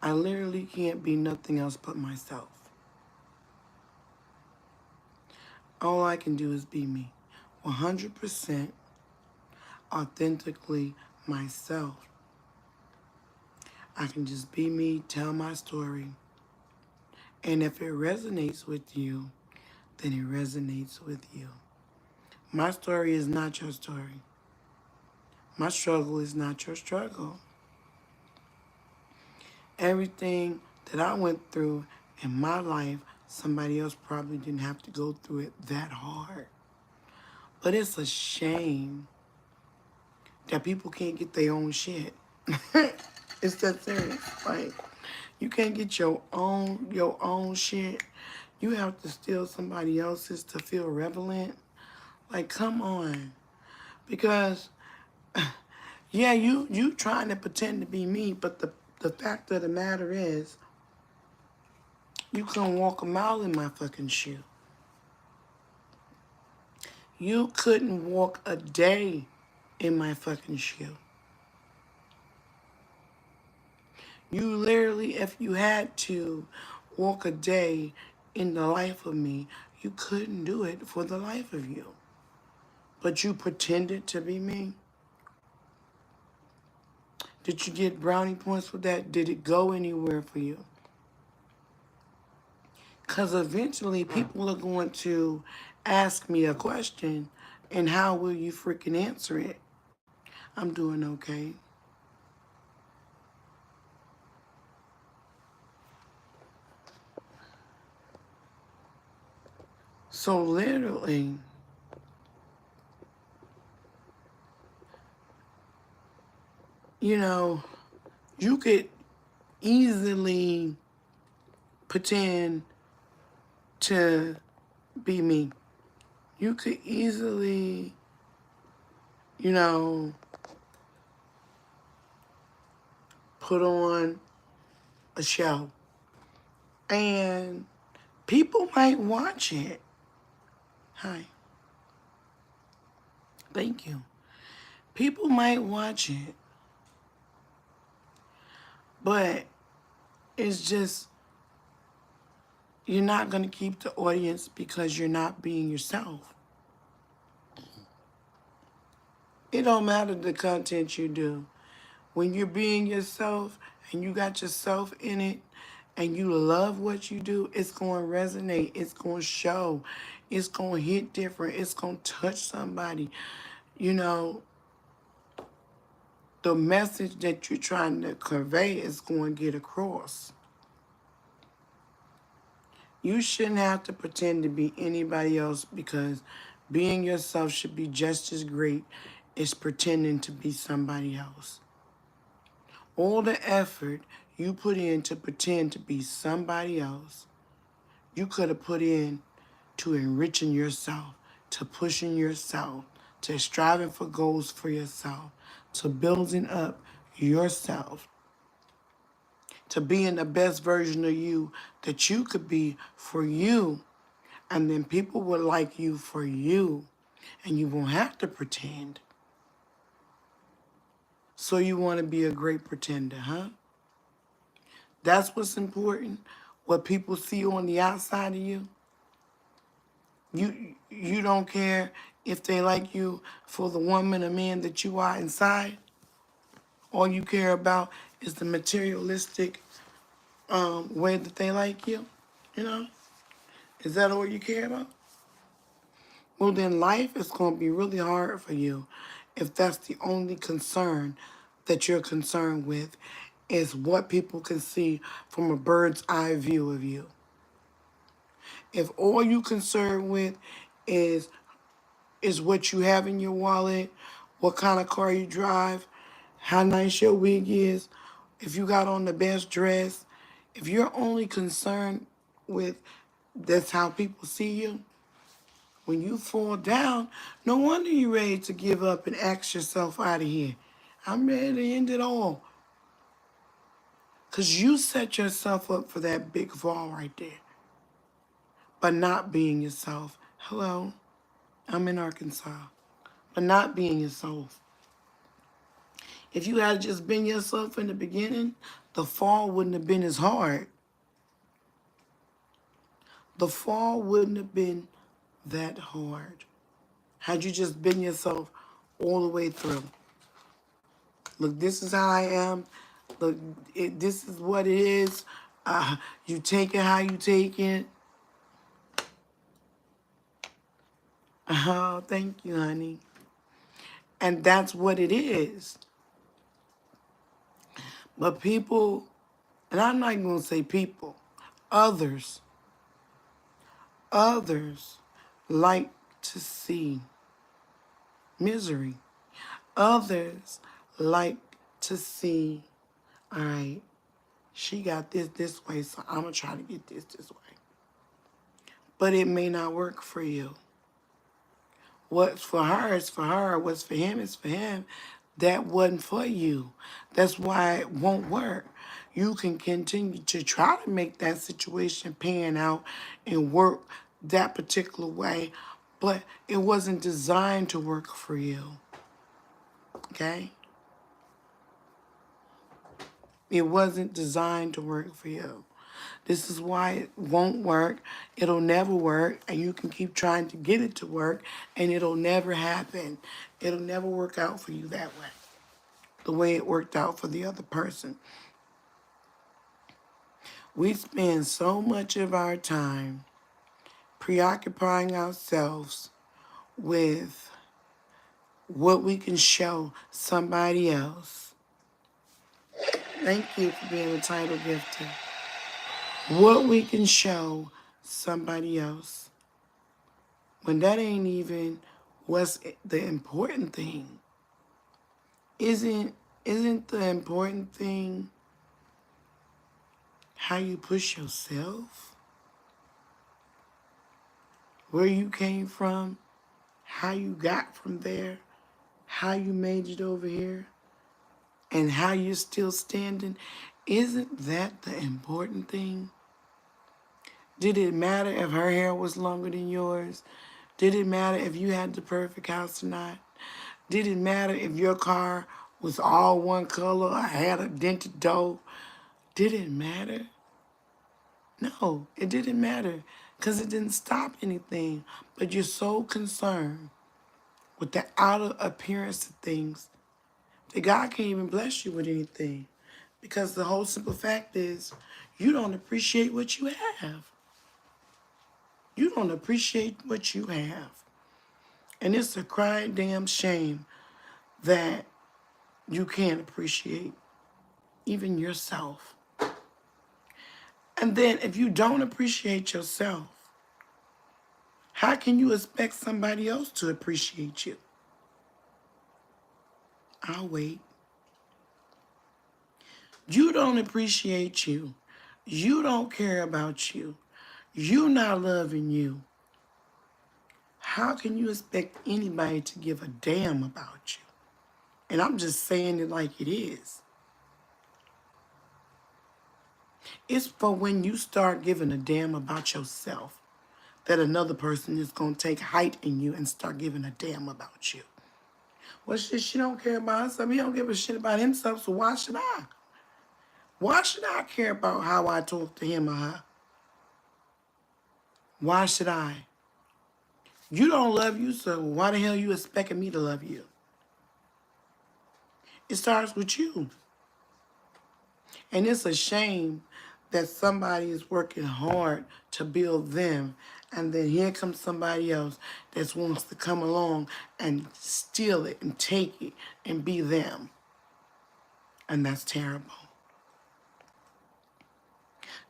I literally can't be nothing else but myself. All I can do is be me. 100% authentically myself. I can just be me, tell my story. And if it resonates with you, then it resonates with you. My story is not your story. My struggle is not your struggle. Everything that I went through in my life, somebody else probably didn't have to go through it that hard. But it's a shame that people can't get their own shit. It's that serious. Like, you can't get your own shit. You have to steal somebody else's to feel relevant. Like, come on. Because yeah, you trying to pretend to be me, but the fact of the matter is, you couldn't walk a mile in my fucking shoe. You couldn't walk a day in my fucking shoe. You literally, if you had to walk a day in the life of me, you couldn't do it for the life of you. But you pretended to be me. Did you get brownie points for that? Did it go anywhere for you? Because eventually people are going to ask me a question, and how will you freaking answer it? I'm doing okay. So literally, you know, you could easily pretend to be me. You could easily, you know, put on a show. And people might watch it. Hi. Thank you. People might watch it. But it's just, you're not going to keep the audience because you're not being yourself. It don't matter the content you do. When you're being yourself and you got yourself in it and you love what you do, it's going to resonate. It's going to show. It's going to hit different. It's going to touch somebody. You know, the message that you're trying to convey is going to get across. You shouldn't have to pretend to be anybody else, because being yourself should be just as great as pretending to be somebody else. All the effort you put in to pretend to be somebody else, you could have put in to enriching yourself, to pushing yourself, to striving for goals for yourself, to building up yourself, to being the best version of you that you could be for you. And then people will like you for you, and you won't have to pretend. So you want to be a great pretender, huh? That's what's important. What people see on the outside of you. You don't care if they like you for the woman or man that you are inside. All you care about is the materialistic way that they like you. You know? Is that all you care about? Well, then life is going to be really hard for you if that's the only concern that you're concerned with, is what people can see from a bird's eye view of you. If all you concerned with is what you have in your wallet, what kind of car you drive, how nice your wig is, if you got on the best dress, if you're only concerned with that's how people see you, when you fall down, no wonder you're ready to give up and ask yourself out of here. I'm ready to end it all. Because you set yourself up for that big fall right there by not being yourself. Hello, I'm in Arkansas. But not being yourself. If you had just been yourself in the beginning, the fall wouldn't have been as hard. The fall wouldn't have been that hard. Had you just been yourself all the way through. Look, this is how I am. Look, this is what it is. You take it how you take it. Oh, thank you, honey. And that's what it is. But people, and I'm not even going to say people, others like to see misery. Others like to see, all right, she got this way, so I'm going to try to get this way. But it may not work for you. What's for her is for her. What's for him is for him. That wasn't for you. That's why it won't work. You can continue to try to make that situation pan out and work that particular way, but it wasn't designed to work for you. Okay? It wasn't designed to work for you. This is why it won't work. It'll never work, and you can keep trying to get it to work, and it'll never happen. It'll never work out for you that way, the way it worked out for the other person. We spend so much of our time preoccupying ourselves with what we can show somebody else. Thank you for being a title gifter. What we can show somebody else, when that ain't even what's the important thing. Isn't the important thing how you push yourself? Where you came from, how you got from there, how you made it over here, and how you're still standing? Isn't that the important thing? Did it matter if her hair was longer than yours? Did it matter if you had the perfect house or not? Did it matter if your car was all one color or had a dented door? Did it matter? No, it didn't matter because it didn't stop anything. But you're so concerned with the outer appearance of things that God can't even bless you with anything, because the whole simple fact is you don't appreciate what you have. You don't appreciate what you have. And it's a crying damn shame that you can't appreciate even yourself. And then if you don't appreciate yourself, how can you expect somebody else to appreciate you? I'll wait. You don't appreciate you. You don't care about you. You're not loving you. How can you expect anybody to give a damn about you? And I'm just saying it like it is. It's for when you start giving a damn about yourself that another person is going to take height in you and start giving a damn about you. Well, shit, she don't care about herself. He don't give a shit about himself, so why should I? Why should I care about how I talk to him or her? Why should I? You don't love you, so why the hell you expecting me to love you? It starts with you. And it's a shame that somebody is working hard to build them, and then here comes somebody else that wants to come along and steal it and take it and be them. And that's terrible.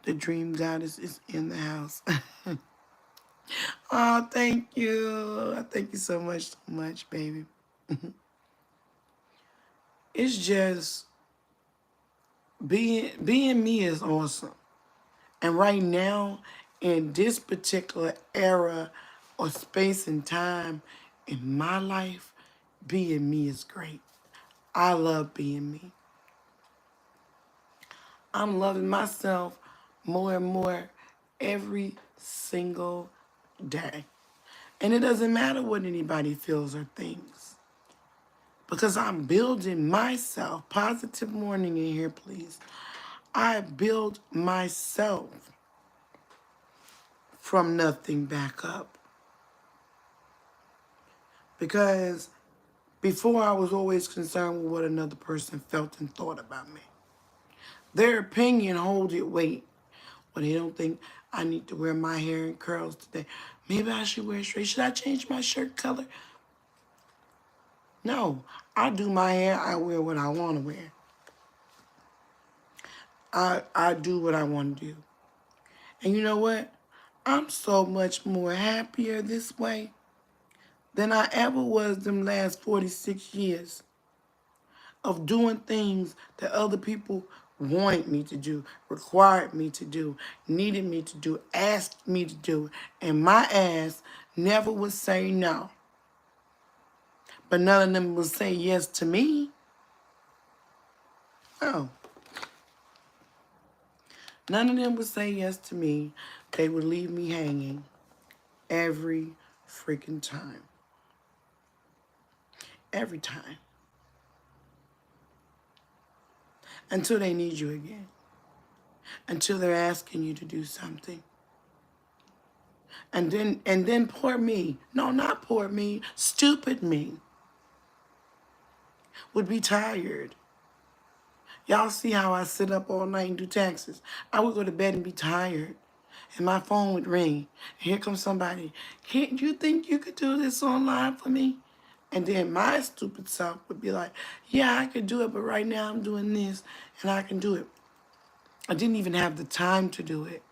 The dream goddess is in the house. Oh, thank you. Thank you so much, baby. It's just being me is awesome. And right now, in this particular era or space and time in my life, being me is great. I love being me. I'm loving myself more and more every single day. And it doesn't matter what anybody feels or thinks. Because I'm building myself. Positive morning in here, please. I build myself from nothing back up. Because before I was always concerned with what another person felt and thought about me. Their opinion hold it weight. When they don't think I need to wear my hair in curls today. Maybe I should wear straight. Should I change my shirt color? No. I do my hair. I wear what I want to wear. I do what I want to do. And you know what? I'm so much more happier this way than I ever was them last 46 years of doing things that other people wanted me to do, required me to do, needed me to do, asked me to do. And my ass never would say no. But none of them would say yes to me. No. None of them would say yes to me. They would leave me hanging every freaking time. Every time. Until they need you again. Until they're asking you to do something. And then poor me. No, not poor me. Stupid me. Would be tired. Y'all see how I sit up all night and do taxes. I would go to bed and be tired. And my phone would ring. Here comes somebody. Can't you think you could do this online for me? And then my stupid self would be like, yeah, I could do it, but right now I'm doing this and I can do it. I didn't even have the time to do it.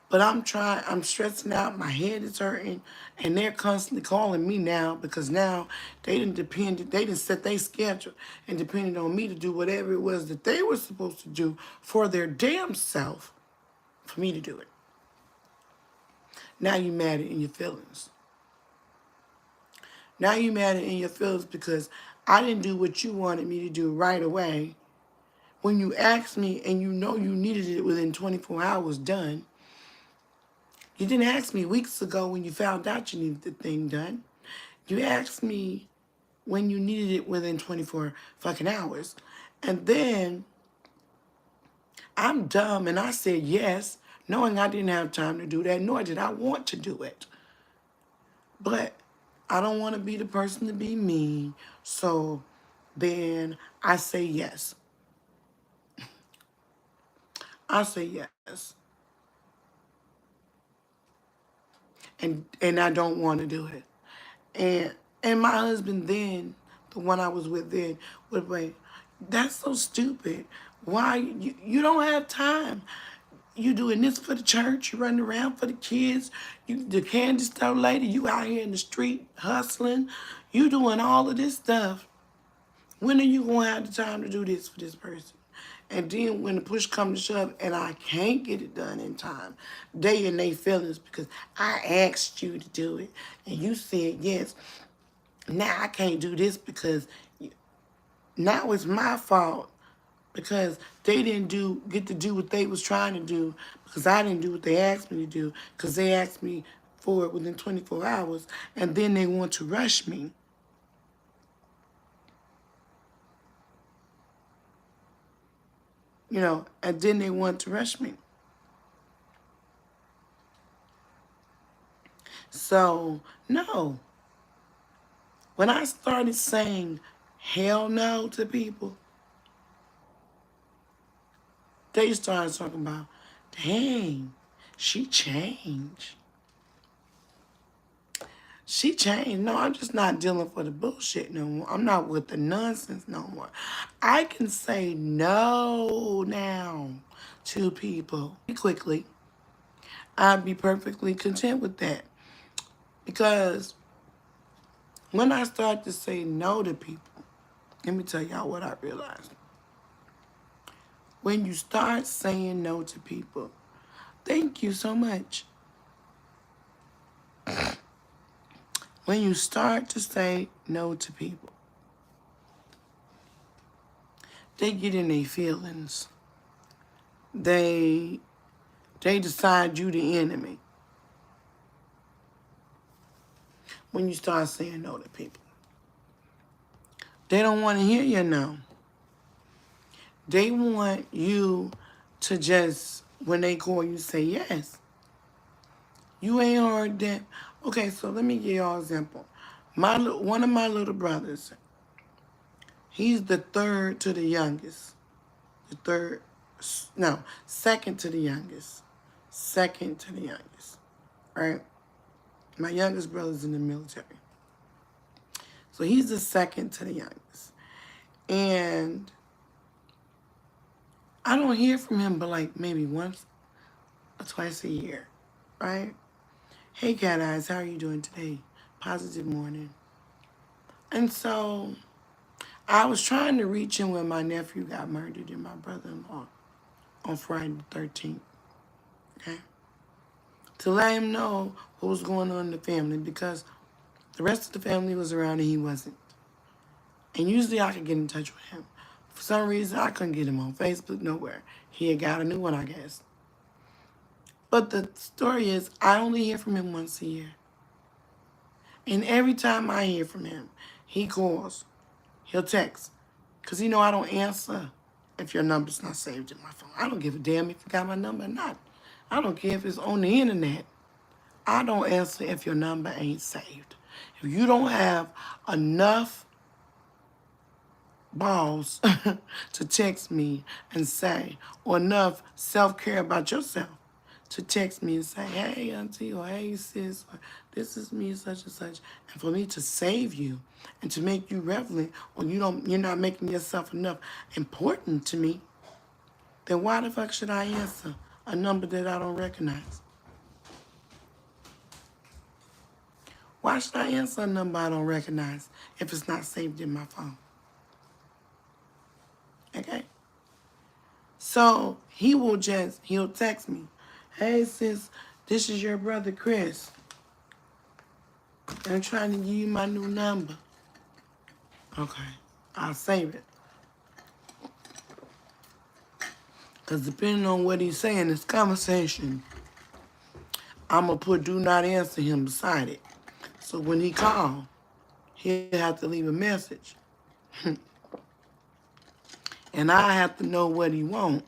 But I'm stressing out, my head is hurting, and they're constantly calling me now because now they didn't set their schedule and depended on me to do whatever it was that they were supposed to do for their damn self for me to do it. Now you mad in your feelings. Now you mad in your feelings because I didn't do what you wanted me to do right away. When you asked me and you know you needed it within 24 hours done, you didn't ask me weeks ago when you found out you needed the thing done. You asked me when you needed it within 24 fucking hours. And then I'm dumb and I said yes, knowing I didn't have time to do that, nor did I want to do it. But I don't want to be the person to be mean, so then I say yes. I say yes. And I don't want to do it. And my husband then, the one I was with then, would wait. That's so stupid. Why you don't have time? You doing this for the church, you running around for the kids, you the candy store lady, you out here in the street hustling, you doing all of this stuff. When are you gonna have the time to do this for this person? And then when the push comes to shove and I can't get it done in time, they in their feelings because I asked you to do it and you said yes. Now I can't do this because now it's my fault because they didn't get to do what they was trying to do because I didn't do what they asked me to do because they asked me for it within 24 hours and then they want to rush me. You know, and then they want to rush me. So, no. When I started saying hell no to people, they started talking about, dang, she changed. She changed. No, I'm just not dealing for the bullshit no more. I'm not with the nonsense no more. I can say no now to people quickly. I'd be perfectly content with that. Because when I start to say no to people, let me tell y'all what I realized. When you start saying no to people, thank you so much. When you start to say no to people, they get in their feelings. They decide you the enemy. When you start saying no to people. They don't want to hear you no. They want you to just, when they call you, say yes. You ain't heard that. Okay, so let me give y'all an example. One of my little brothers, he's the third to the youngest. The third, no, second to the youngest. Second to the youngest, right? My youngest brother's in the military. So he's the second to the youngest. And I don't hear from him but like maybe once or twice a year, right? Hey, Cat Eyes, how are you doing today? Positive morning. And so I was trying to reach him when my nephew got murdered and my brother-in-law on Friday the 13th, okay? To let him know what was going on in the family because the rest of the family was around and he wasn't. And usually I could get in touch with him. For some reason, I couldn't get him on Facebook, nowhere. He had got a new one, I guess. But the story is, I only hear from him once a year. And every time I hear from him, he calls. He'll text. Because he know I don't answer if your number's not saved in my phone. I don't give a damn if you got my number or not. I don't care if it's on the internet. I don't answer if your number ain't saved. If you don't have enough balls to text me and say, or enough self-care about yourself to text me and say, hey, auntie, or hey, sis, or this is me, such and such, and for me to save you and to make you relevant, or you're not making yourself enough important to me, then why the fuck should I answer a number that I don't recognize? Why should I answer a number I don't recognize if it's not saved in my phone? Okay? So he'll text me, hey sis, this is your brother Chris. I'm trying to give you my new number. Okay, I'll save it. Because depending on what he's saying in this conversation, I'm going to put do not answer him beside it. So when he calls, he'll have to leave a message. And I have to know what he wants.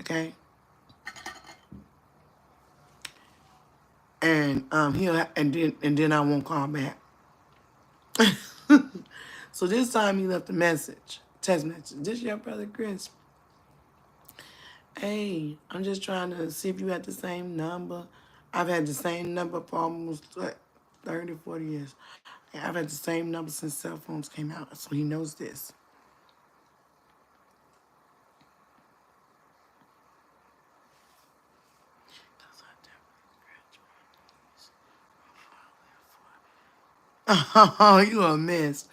Okay? And then I won't call back. So this time he left a message, text message. This your brother Chris. Hey, I'm just trying to see if you had the same number. I've had the same number for almost 30, 40 years. I've had the same number since cell phones came out, so he knows this. Oh, you a mess.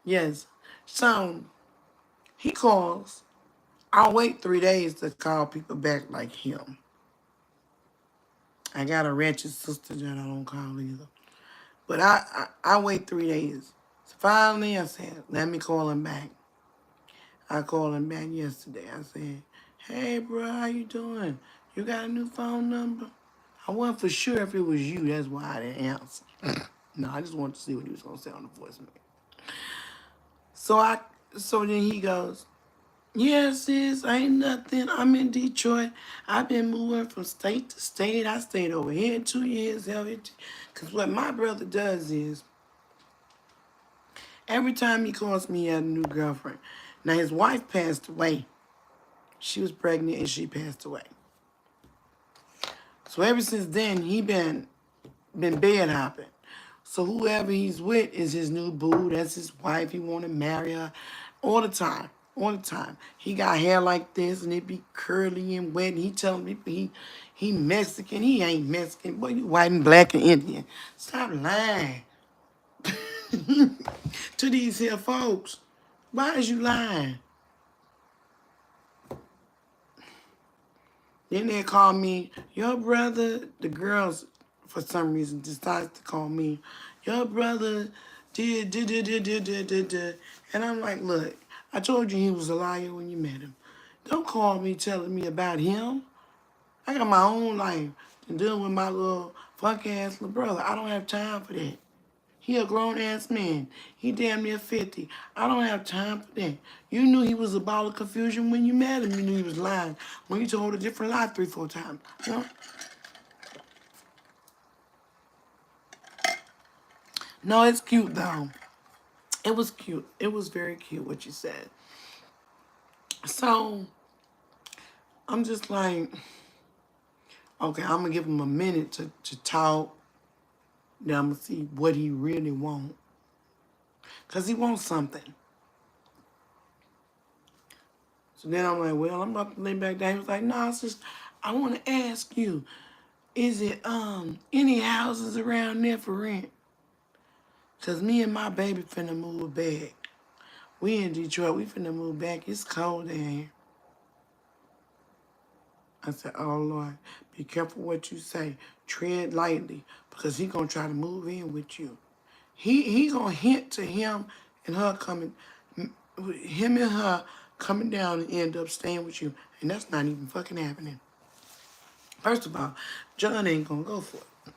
Yes. So he calls. I'll wait 3 days to call people back like him. I got a wretched sister that I don't call either. But I wait 3 days. So finally I said, let me call him back. I called him back yesterday. I said, hey, bro, how you doing? You got a new phone number? I wasn't for sure if it was you. That's why I didn't answer. No, I just wanted to see what he was going to say on the voicemail. So then he goes, yeah, sis, ain't nothing. I'm in Detroit. I've been moving from state to state. I stayed over here 2 years. Because what my brother does is, every time he calls me, he had a new girlfriend. Now, his wife passed away. She was pregnant and she passed away. So ever since then, he been bed hopping. So whoever he's with is his new boo. That's his wife. He want to marry her all the time. All the time. He got hair like this and it be curly and wet. And he telling people he Mexican. He ain't Mexican. Boy, you white and black and Indian. Stop lying to these here folks. Why is you lying? Then they call me, your brother, the girls, for some reason, decides to call me, your brother did. And I'm like, look, I told you he was a liar when you met him. Don't call me telling me about him. I got my own life and dealing with my little funk-ass little brother. I don't have time for that. He a grown-ass man. He damn near 50. I don't have time for that. You knew he was a ball of confusion when you met him. You knew he was lying. When you told a different lie 3-4 times. You know? No, it's cute, though. It was cute. It was very cute what you said. So, I'm just like, okay, I'm going to give him a minute to talk. Then I'm going to see what he really wants. Because he wants something. So then I'm like, well, I'm about to lay back down. He was like, no, it's just, I want to ask you, is it any houses around there for rent? Because me and my baby finna move back. We in Detroit. We finna move back. It's cold down here. I said, oh, Lord, be careful what you say. Tread lightly because he going to try to move in with you. He going to hint to him and her coming, him and her coming down and end up staying with you. And that's not even fucking happening. First of all, John ain't going to go for it.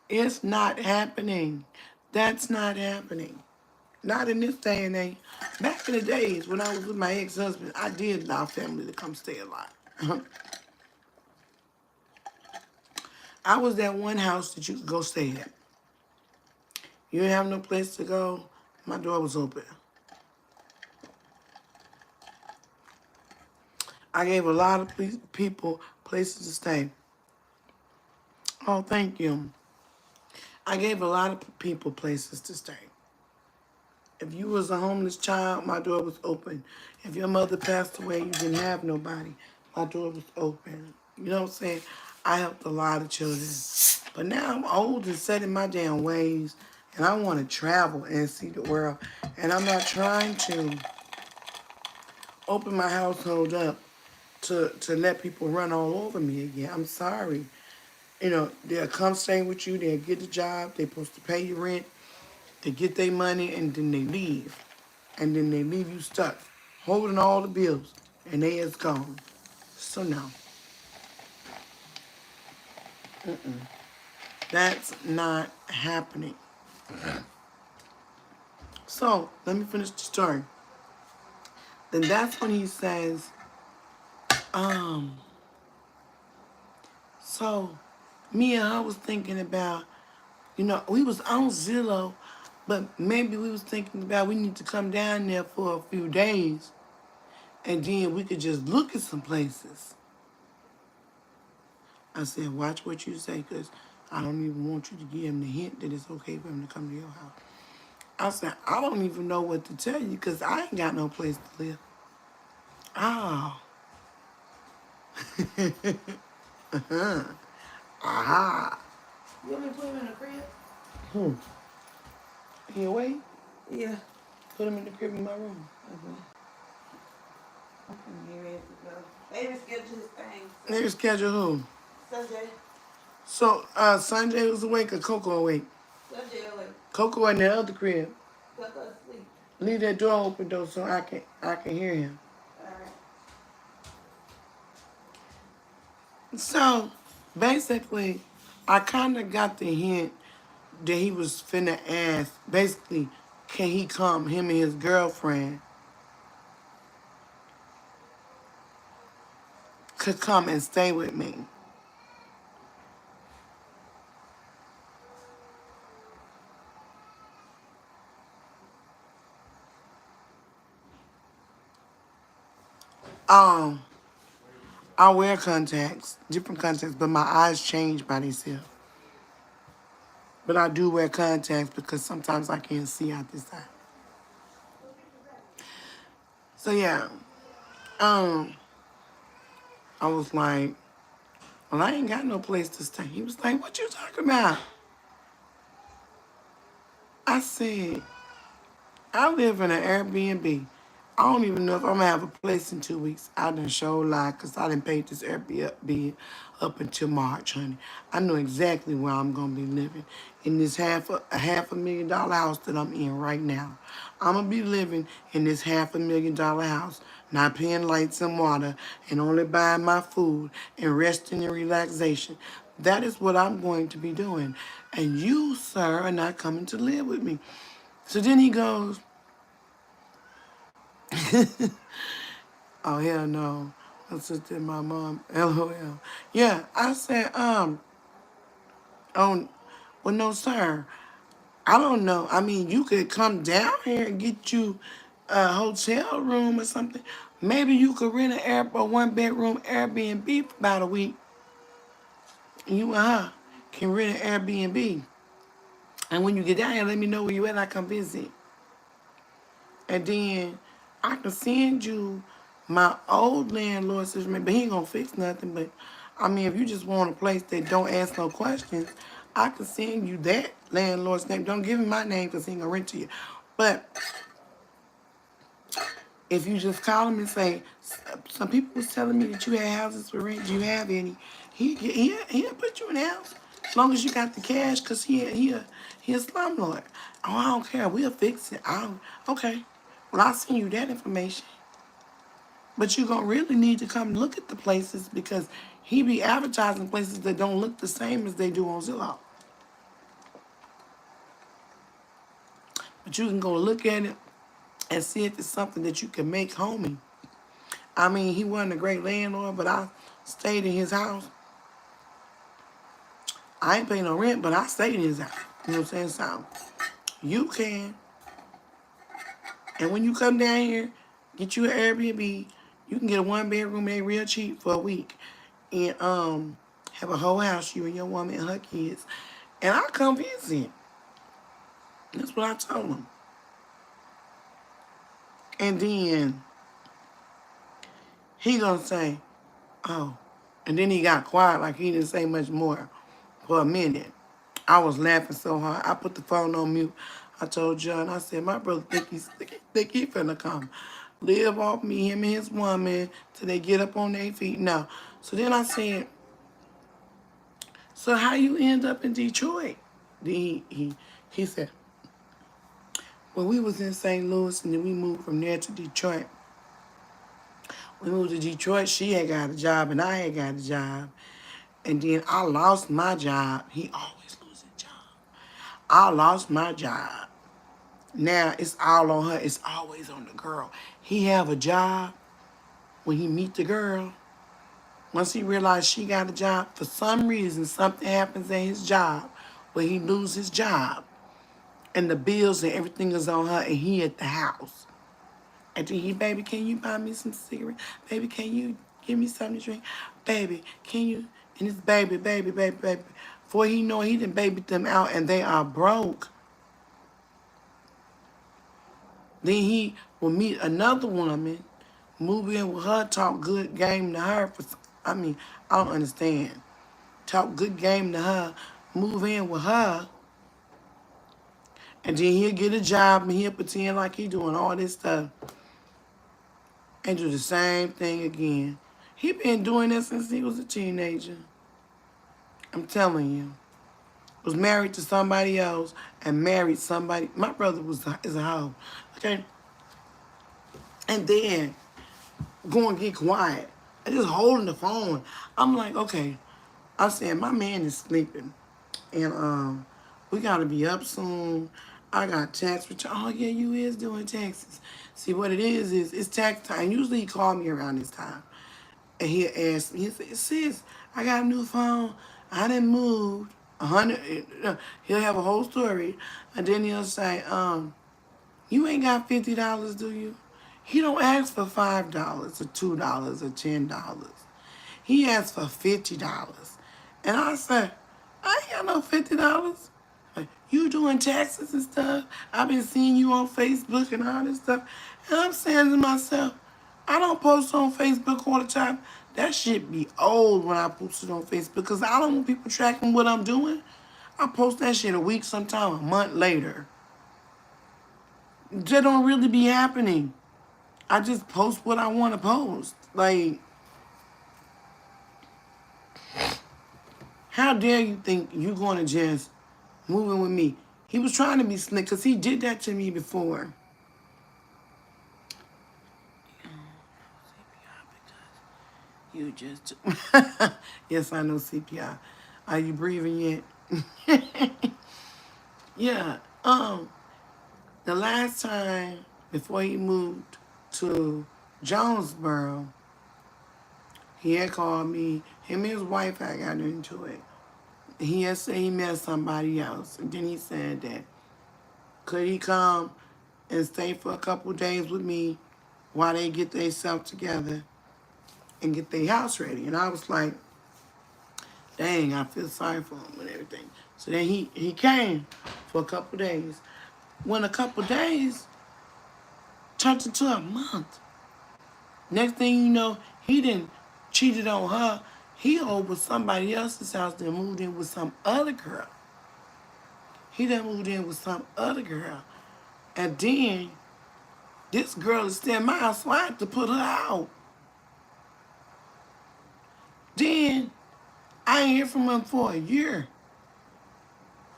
It's not happening. That's not happening. Not in this day and age. Back in the days when I was with my ex-husband, I did allow family to come stay a lot. I was that one house that you could go stay at. You didn't have no place to go, my door was open. I gave a lot of people places to stay. Oh, thank you. I gave a lot of people places to stay. If you was a homeless child, my door was open. If your mother passed away, you didn't have nobody, my door was open. You know what I'm saying? I helped a lot of children. But now I'm old and set in my damn ways, and I want to travel and see the world. And I'm not trying to open my household up to let people run all over me again. I'm sorry. You know, they'll come stay with you, they'll get the job, they're supposed to pay you rent, they get their money, and then they leave. And then they leave you stuck, holding all the bills, and they is gone. So no. That's not happening. So, let me finish the story. Then that's when he says, so me and her was thinking about, you know, we was on Zillow, but maybe we was thinking about we need to come down there for a few days and then we could just look at some places. I said, watch what you say, because I don't even want you to give him the hint that it's okay for him to come to your house. I said, I don't even know what to tell you because I ain't got no place to live. Oh. Aha. You want me to put him in the crib? Hmm. He awake? Yeah. Put him in the crib in my room. They rescheduled his thing. They rescheduled who? Sunday. So, Sanjay was awake or Coco awake? Sunday awake. Coco in the other crib. Coco asleep. Leave that door open though so I can hear him. Alright. So, basically, I kind of got the hint that he was finna ask, basically, can he come, him and his girlfriend, could come and stay with me. I wear contacts, different contacts, but my eyes change by themselves. But I do wear contacts because sometimes I can't see out this side. So yeah, I was like, well, I ain't got no place to stay. He was like, what you talking about? I said, I live in an Airbnb. I don't even know if I'm gonna have a place in 2 weeks. I done show lie because I done paid this Airbnb up until March, honey. I know exactly where I'm gonna be living in this half a $500,000 house that I'm in right now. I'm gonna be living in this $500,000 house, not paying lights and water, and only buying my food and resting and relaxation. That is what I'm going to be doing. And you, sir, are not coming to live with me. So then he goes, oh, hell no. My sister and my mom, LOL. Yeah, I said, oh, well, no, sir. I don't know. I mean, you could come down here and get you a hotel room or something. Maybe you could rent a 1-bedroom Airbnb for about a week. And you and her can rent an Airbnb. And when you get down here, let me know where you at. I come visit. And then I can send you my old landlord's information, but he ain't gonna fix nothing. But I mean, if you just want a place that don't ask no questions, I can send you that landlord's name. Don't give him my name because he ain't gonna rent to you. But if you just call him and say, some people was telling me that you had houses for rent. Do you have any? He'll put you in a house as long as you got the cash, cause he a slumlord. Oh, I don't care. We'll fix it. Okay. Well, I'll send you that information. But you're going to really need to come look at the places because he be advertising places that don't look the same as they do on Zillow. But you can go look at it and see if it's something that you can make homey. I mean, he wasn't a great landlord, but I stayed in his house. I ain't paying no rent, but I stayed in his house. You know what I'm saying? So you can. And when you come down here, get you an Airbnb, you can get a 1-bedroom, they real cheap for a week. And have a whole house, you and your woman and her kids. And I come visit. That's what I told him. And then he gonna say, oh. And then he got quiet like he didn't say much more for a minute. I was laughing so hard. I put the phone on mute. I told John, I said, my brother think he finna come. Live off me, him and his woman, till they get up on their feet. No. So then I said, so how you end up in Detroit? Then he said, well, we was in St. Louis and then we moved from there to Detroit. We moved to Detroit, she had got a job and I had got a job. And then I lost my job. He always loses a job. I lost my job. Now it's all on her. It's always on the girl. He have a job when he meet the girl. Once he realized she got a job, for some reason, something happens at his job where he loses his job. And the bills and everything is on her and he at the house. And then he, baby, can you buy me some cigarettes? Baby, can you give me something to drink? Baby, can you? And it's baby. Before he know it, he done babied them out and they are broke. Then he will meet another woman, move in with her, talk good game to her. I don't understand. Talk good game to her, move in with her, and then he'll get a job and he'll pretend like he doing all this stuff and do the same thing again. He been doing that since he was a teenager. I'm telling you. Was married to somebody else and married somebody. My brother is a hoe. Okay? And then go and get quiet. And just holding the phone. I'm like, okay. I'm saying my man is sleeping. And we gotta be up soon. I got tax return. Oh yeah, you is doing taxes. See what it is it's tax time. Usually he call me around this time. And he'll ask me, he said, sis, I got a new phone. I done moved. 100 he'll have a whole story. And then he'll say, you ain't got $50, do you? He don't ask for $5 or $2 or $10. He asked for $50. And I said, I ain't got no $50. Like, you doing taxes and stuff. I've been seeing you on Facebook and all this stuff. And I'm saying to myself, I don't post on Facebook all the time. That shit be old when I post it on Facebook because I don't want people tracking what I'm doing. I post that shit a week, sometime a month later. That don't really be happening. I just post what I want to post. Like, how dare you think you going to just move in with me? He was trying to be slick because he did that to me before. You just... Yes, I know CPI. Are you breathing yet? Yeah. The last time before he moved to Jonesboro, he had called me. Him and his wife had got into it. He had said he met somebody else. And then he said that could he come and stay for a couple days with me while they get themselves together and get their house ready. And I was like, dang, I feel sorry for him and everything. So then he came for a couple days. When a couple days turned into a month. Next thing you know, he didn't cheated on her. He over somebody else's house, then moved in with some other girl. He done moved in with some other girl. And then this girl is still in my house, so I had to put her out. Then I ain't hear from him for a year.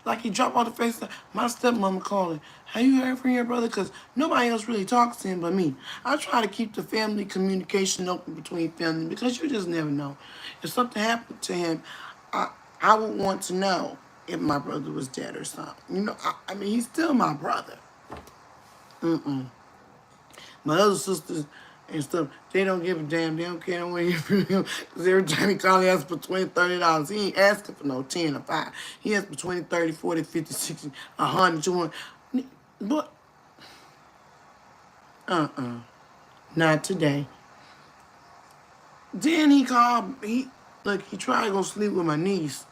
Like he dropped off the face. My stepmama calling. Have you heard from your brother? Because nobody else really talks to him but me. I try to keep the family communication open between family because you just never know. If something happened to him, I would want to know if my brother was dead or something. You know, I mean, he's still my brother. My other sisters and stuff, they don't give a damn. They don't care. They don't want to hear from him. Because every time he calls, he asks for $20, $30. He ain't asking for no 10 or 5. He asks for 20, 30, 40, 50, 60, 100, 200. But, not today. Then he called, he tried to go sleep with my niece.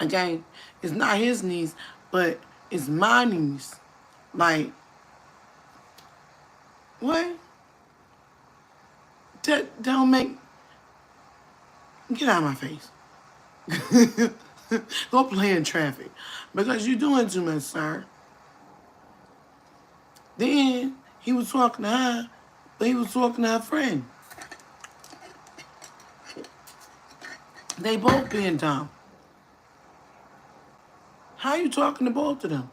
Okay? It's not his niece, but it's my niece. Like, what? That don't make... Get out of my face. Go play in traffic. Because you're doing too much, sir. Then he was talking to her, but he was talking to her friend. They both being dumb. How you talking to both of them?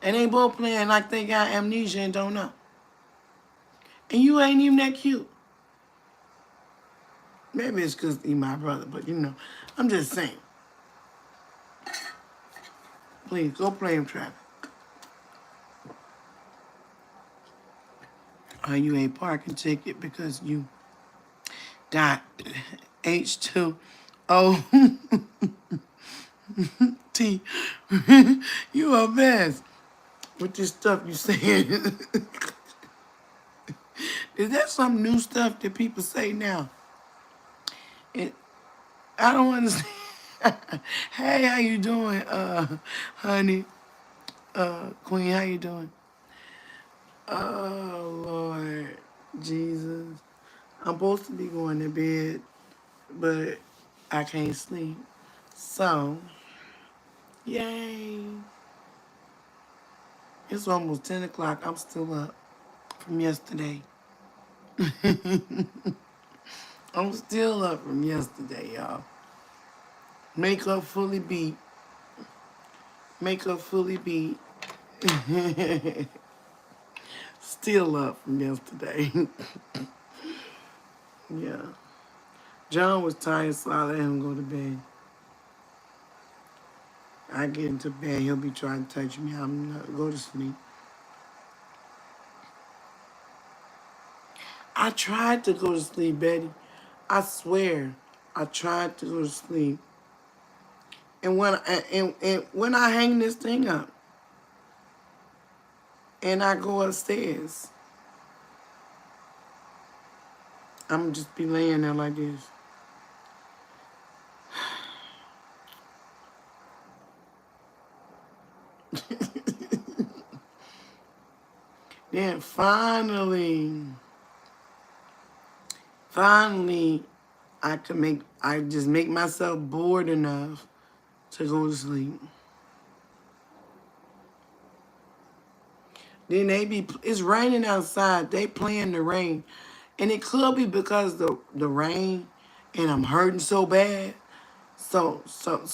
And they both playing like they got amnesia and don't know. And you ain't even that cute. Maybe it's because he's my brother, but you know, I'm just saying. Please, go play in traffic. Are you a parking ticket because you got H2O T? You a mess with this stuff you saying. Is that some new stuff that people say now? I don't understand. Hey, how you doing, honey? Queen, how you doing? Oh, Lord Jesus. I'm supposed to be going to bed, but I can't sleep. So, yay. It's almost 10 o'clock. I'm still up from yesterday. I'm still up from yesterday, y'all. Makeup fully beat. Makeup fully beat. Still up from yesterday. Yeah. John was tired, so I let him go to bed. I get into bed, he'll be trying to touch me. I'm not go to sleep. I tried to go to sleep, Betty. I swear, I tried to go to sleep. And when I hang this thing up and I go upstairs, I'm just be laying there like this. Then finally, I just make myself bored enough to go to sleep. Then it's raining outside. They playing the rain. And it could be because the rain and I'm hurting so bad. So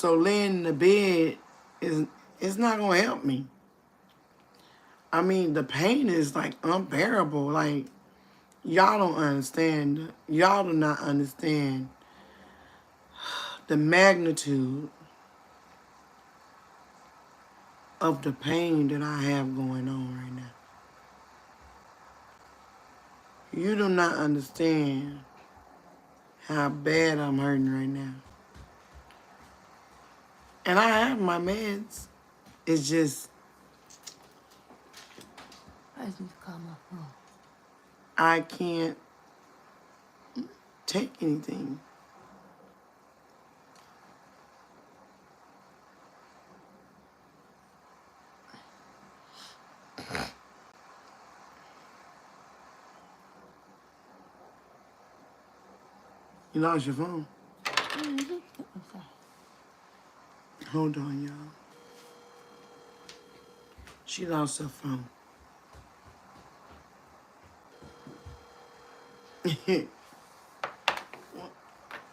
laying in the bed it's not gonna help me. I mean, the pain is like unbearable. Like, y'all don't understand. Y'all do not understand the magnitude of the pain that I have going on right now. You do not understand how bad I'm hurting right now. And I have my meds. It's just I just need to call my phone. I can't take anything. You lost your phone. Hold on, y'all. She lost her phone.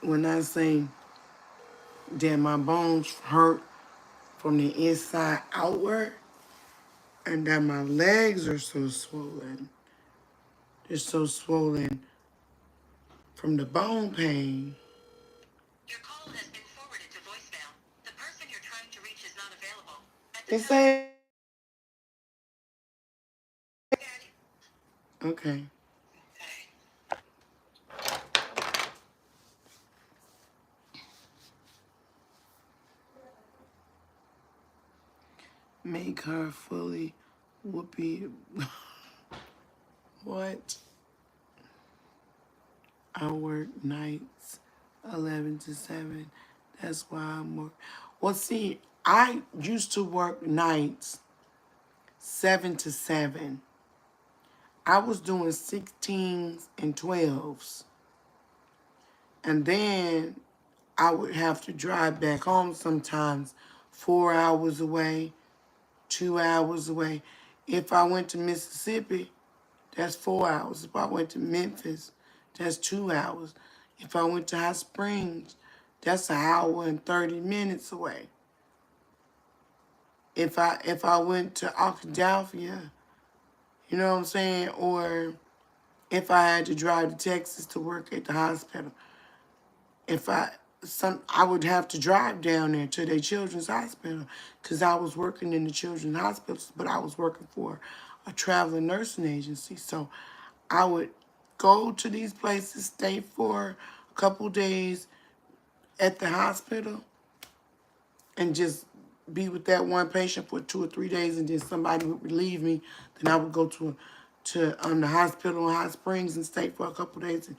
When I say that my bones hurt from the inside outward and that my legs are so swollen, they're so swollen from the bone pain. Your call has been forwarded to voicemail. The person you're trying to reach is not available. They say, okay. Make her fully whoopee. What? I work nights 11 to 7. That's why I'm work. Well, see, I used to work nights 7 to 7. I was doing 16s and 12s. And then I would have to drive back home sometimes 4 hours away, 2 hours away. If I went to Mississippi, that's 4 hours. If I went to Memphis, that's 2 hours. If I went to Hot Springs, that's an hour and 30 minutes away. If I went to Octadelphia, you know what I'm saying? Or if I had to drive to Texas to work at the hospital, I would have to drive down there to their children's hospital because I was working in the children's hospitals, but I was working for a traveling nursing agency. So I would go to these places, stay for a couple days at the hospital, and just be with that one patient for 2 or 3 days, and then somebody would relieve me. Then I would go to the hospital in Hot Springs and stay for a couple days. And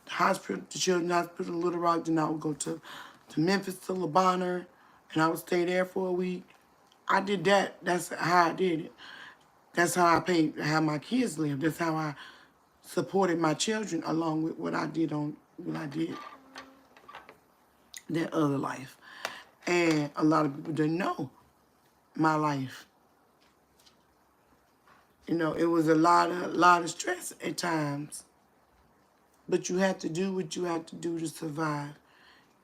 the hospital, the children's hospital in Little Rock. Then I would go to Memphis to La Bonheur, and I would stay there for a week. I did that. That's how I did it. That's how I paid, how my kids lived. That's how I supported my children along with what I did that other life. And a lot of people didn't know my life. You know, it was a lot of stress at times. But you have to do what you have to do to survive.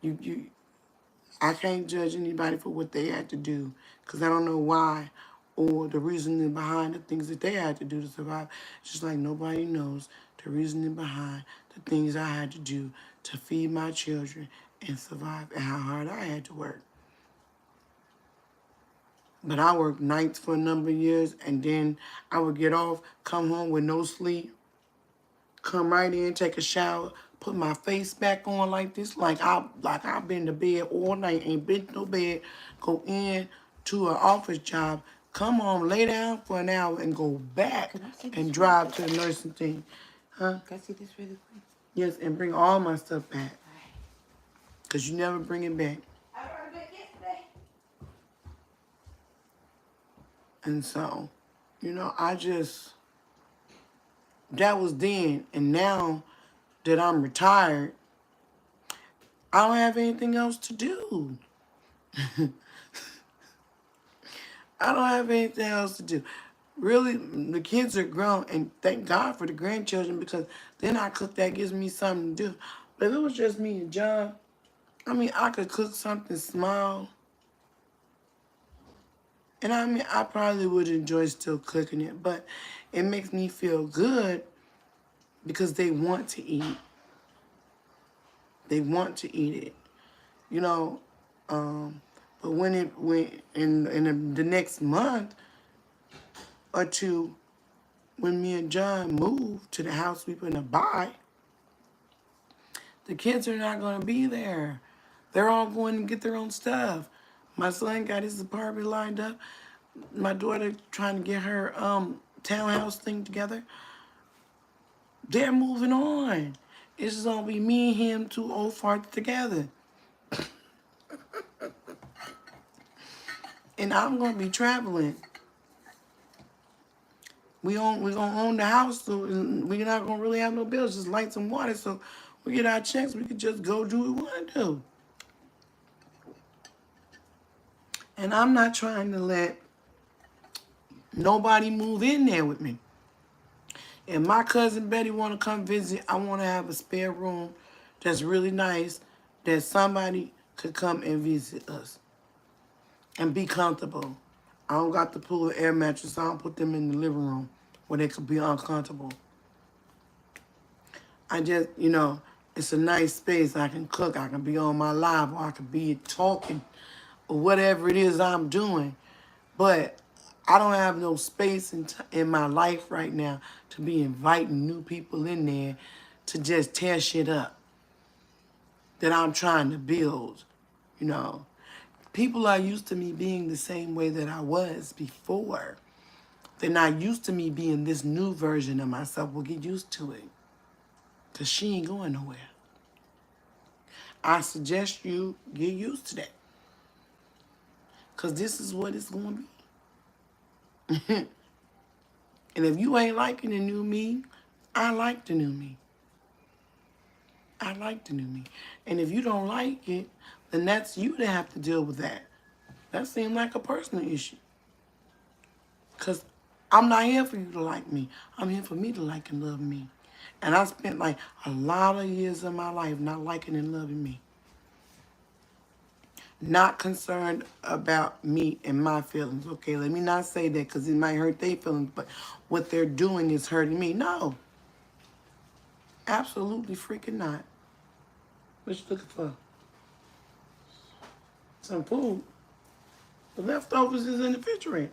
I can't judge anybody for what they had to do because I don't know why or the reasoning behind the things that they had to do to survive. Just like nobody knows the reasoning behind the things I had to do to feed my children and survive and how hard I had to work. But I worked nights for a number of years, and then I would get off, come home with no sleep, come right in, take a shower, put my face back on like this, like I've been to bed all night, ain't been to no bed, go in to an office job, come home, lay down for an hour, and go back and drive to the nursing thing. Huh? Can I see this really quick? Yes, and bring all my stuff back. Because you never bring it back. I brought it back yesterday. And so, you know, that was then. And now that I'm retired, I don't have anything else to do. I don't have anything else to do. Really, the kids are grown, and thank God for the grandchildren because then I cook that gives me something to do. But if it was just me and John, I mean, I could cook something small. And I mean, I probably would enjoy still cooking it, but it makes me feel good because they want to eat. They want to eat it. you know. But when in the next month or two, when me and John moved to the house we gonna buy, the kids are not gonna be there. They're all going to get their own stuff. My son got his apartment lined up. My daughter trying to get her townhouse thing together. They're moving on. It's just gonna be me and him, two old farts together. And I'm gonna be traveling. We gonna own the house, so we're not gonna really have no bills, just lights and water. So we get our checks, we could just go do what we wanna do. And I'm not trying to let nobody move in there with me. If my cousin Betty wanna come visit, I wanna have a spare room that's really nice that somebody could come and visit us and be comfortable. I don't got to pull an air mattress. I don't put them in the living room where they could be uncomfortable. I just, it's a nice space. I can cook. I can be on my live, or I can be talking, or whatever it is I'm doing. But I don't have no space in my life right now to be inviting new people in there to just tear shit up that I'm trying to build, People are used to me being the same way that I was before. They're not used to me being this new version of myself. Well, get used to it, because she ain't going nowhere. I suggest you get used to that, because this is what it's going to be. And if you ain't liking the new me, I like the new me. I like the new me. And if you don't like it, then that's you that have to deal with that. That seems like a personal issue. Because I'm not here for you to like me. I'm here for me to like and love me. And I spent like a lot of years of my life not liking and loving me. Not concerned about me and my feelings. Okay, let me not say that because it might hurt their feelings, but what they're doing is hurting me. No. Absolutely freaking not. What you looking for? Some food. The leftovers is in the refrigerator.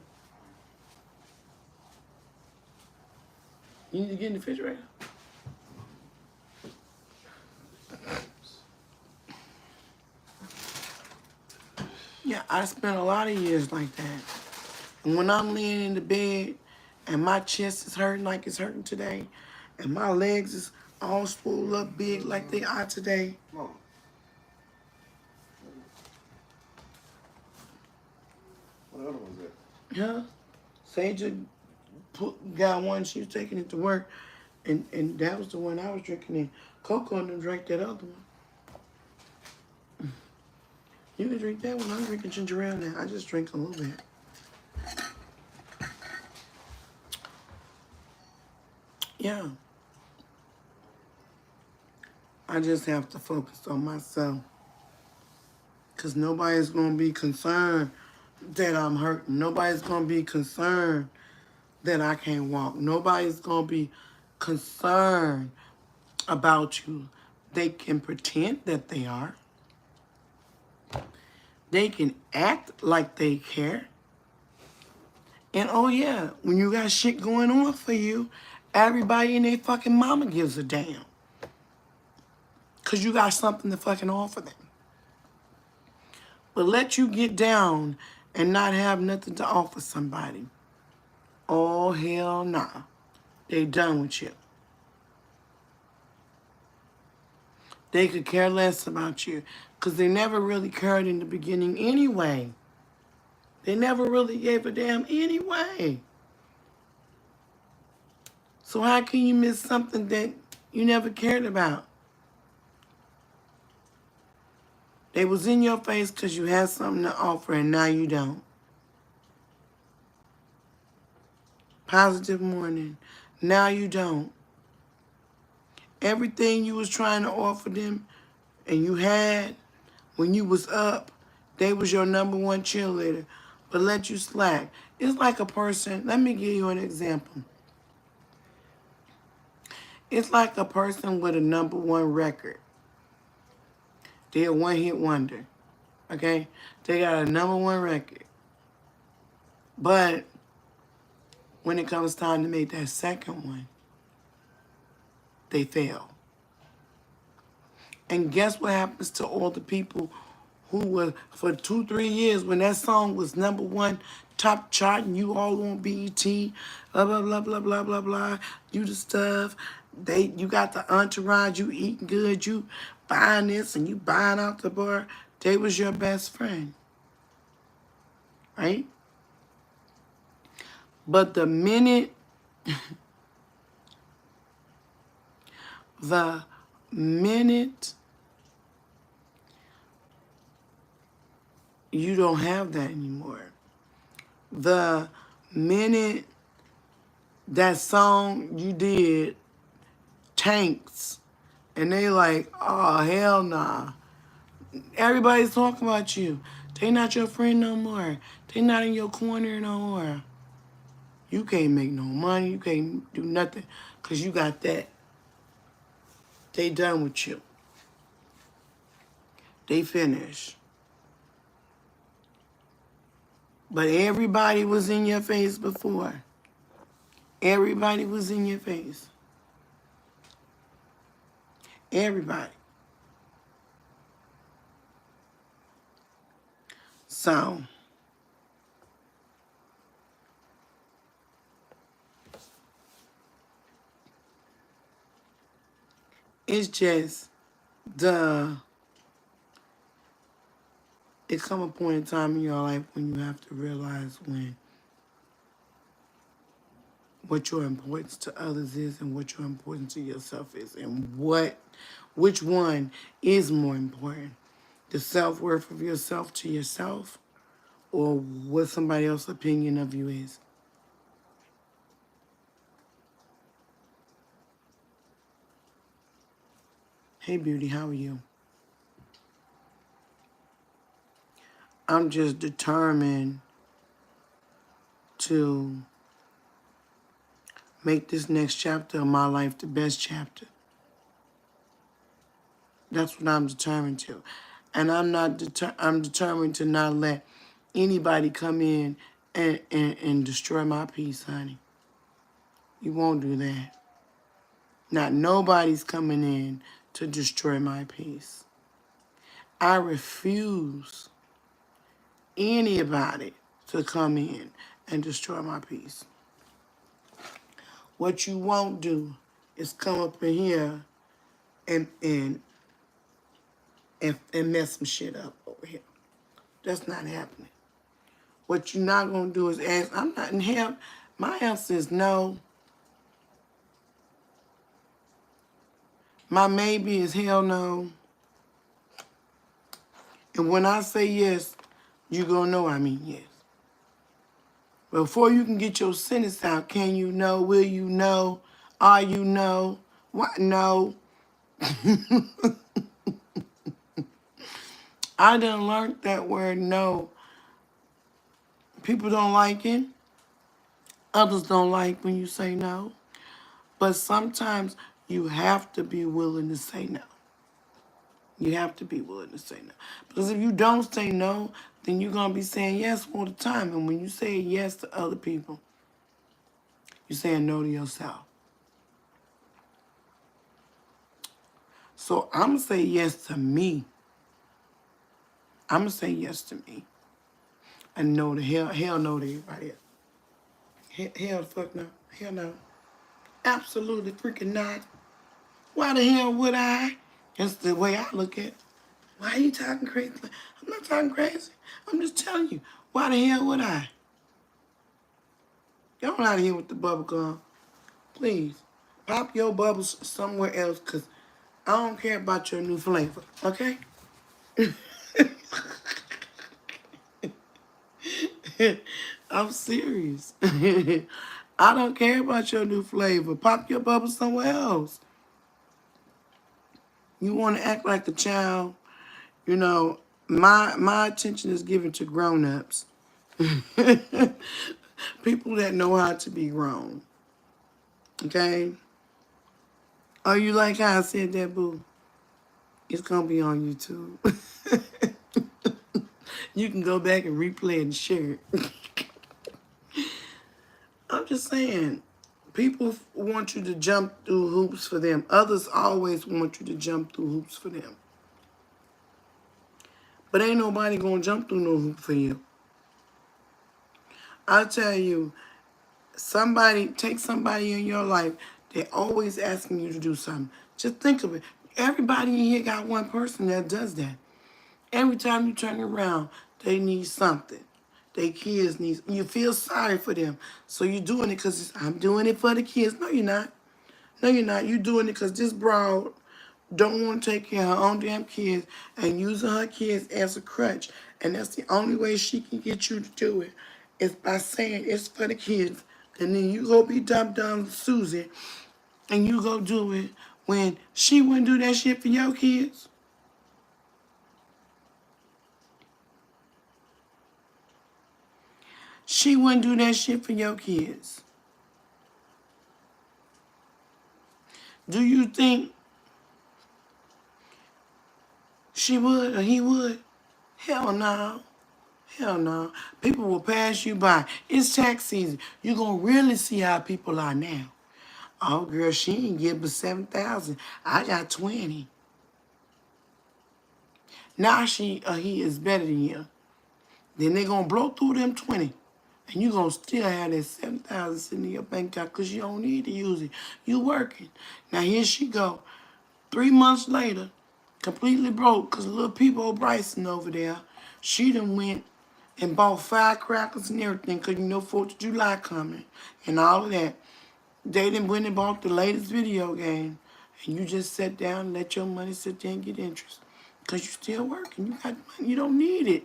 You need to get in the refrigerator. Yeah, I spent a lot of years like that. And when I'm laying in the bed and my chest is hurting like it's hurting today, and my legs is all swollen up big like they are today. Mom. What other one's that? Huh? Sage got one, she was taking it to work, and that was the one I was drinking in. Coco and them drank that other one. You can drink that one. I'm drinking ginger ale now. I just drink a little bit. Yeah. I just have to focus on myself. Because nobody's going to be concerned that I'm hurting. Nobody's going to be concerned that I can't walk. Nobody's going to be concerned about you. They can pretend that they are. They can act like they care. And oh yeah, when you got shit going on for you, everybody and their fucking mama gives a damn. Because you got something to fucking offer them. But let you get down and not have nothing to offer somebody. Oh, hell nah. They done with you. They could care less about you. Because they never really cared in the beginning anyway. They never really gave a damn anyway. So how can you miss something that you never cared about? They was in your face because you had something to offer and now you don't. Positive morning. Now you don't. Everything you was trying to offer them and you had when you was up, they was your number one cheerleader, but let you slack. It's like a person, let me give you an example. It's like a person with a number one record. They're a one-hit wonder. Okay? They got a #1 record. But when it comes time to make that second one, they fail. And guess what happens to all the people who were, for 2-3 years, when that song was #1 top chart and you all on BET, blah, blah, blah, blah, blah, blah, blah, you the stuff, you got the entourage, you eating good, you buying this and you buying out the bar, they was your best friend, right? But the minute you don't have that anymore, the minute that song you did tanks and they like, oh, hell nah. Everybody's talking about you. They not your friend no more. They not in your corner no more. You can't make no money. You can't do nothing because you got that. They done with you. They finished. But everybody was in your face before. Everybody was in your face. Everybody. So, it's just it come a point in time in your life when you have to realize what your importance to others is and what your importance to yourself is and which one is more important. The self-worth of yourself to yourself or what somebody else's opinion of you is. Hey, beauty, how are you? I'm just determined to make this next chapter of my life the best chapter. That's what I'm determined to. And I'm determined to not let anybody come in and destroy my peace, honey. You won't do that. Not nobody's coming in to destroy my peace. I refuse anybody to come in and destroy my peace. What you won't do is come up in here and mess some shit up over here. That's not happening. What you're not going to do is ask, I'm not in hell. My answer is no. My maybe is hell no. And when I say yes, you're going to know I mean yes. Before you can get your sentence out, can you know? Will you know? Are you know? What? No. I done learned that word no. People don't like it. Others don't like when you say no. But sometimes you have to be willing to say no. You have to be willing to say no. Because if you don't say no, then you're going to be saying yes all the time. And when you say yes to other people, you're saying no to yourself. So I'm going to say yes to me. I'm going to say yes to me. And no to hell no to everybody else. Hell the fuck no. Hell no. Absolutely freaking not. Why the hell would I? That's the way I look at it. Why are you talking crazy? I'm not talking crazy. I'm just telling you. Why the hell would I? Y'all out of here with the bubble gum. Please. Pop your bubbles somewhere else because I don't care about your new flavor. Okay? I'm serious. I don't care about your new flavor. Pop your bubble somewhere else. You want to act like a child. You know, my attention is given to grown-ups. People that know how to be grown. Okay? Oh, you like how I said that, boo? It's gonna be on YouTube. You can go back and replay and share it. I'm just saying, people want you to jump through hoops for them. Others always want you to jump through hoops for them. But ain't nobody gonna jump through no hoop for you. I tell you, take somebody in your life, they're always asking you to do something. Just think of it. Everybody in here got one person that does that. Every time you turn around, they need something. Their kids need, you feel sorry for them. So you're doing it because I'm doing it for the kids. No, you're not. No, you're not. You're doing it because this broad don't want to take care of her own damn kids and using her kids as a crutch. And that's the only way she can get you to do it is by saying it's for the kids. And then you go be dumb Susie and you go do it when she wouldn't do that shit for your kids. She wouldn't do that shit for your kids. Do you think she would or he would? Hell no. Hell no. People will pass you by. It's tax season. You're going to really see how people are now. Oh, girl, she ain't give but 7,000. I got 20. Now she or he is better than you. Then they going to blow through them 20. And you're going to still have that 7,000 sitting in your bank account because you don't need to use it. You working. Now here she go. 3 months later, completely broke because little people Bryson over there, she done went and bought firecrackers and everything because you know 4th of July coming and all of that. They done went and bought the latest video game and you just sat down and let your money sit there and get interest because you still working. You got money. You don't need it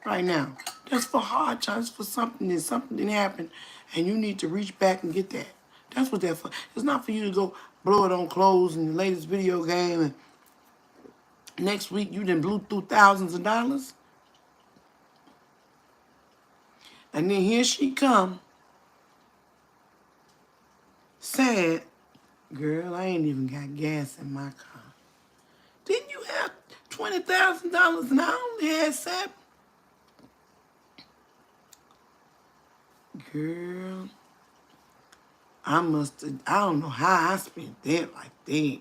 right now. That's for hard times, for something didn't happen and you need to reach back and get that. That's what that's for. It's not for you to go blow it on clothes and the latest video game and next week you done blew through thousands of dollars. And then here she come, sad, girl, I ain't even got gas in my car. Didn't you have $20,000 and I only had 7? Girl, I don't know how I spent that like that.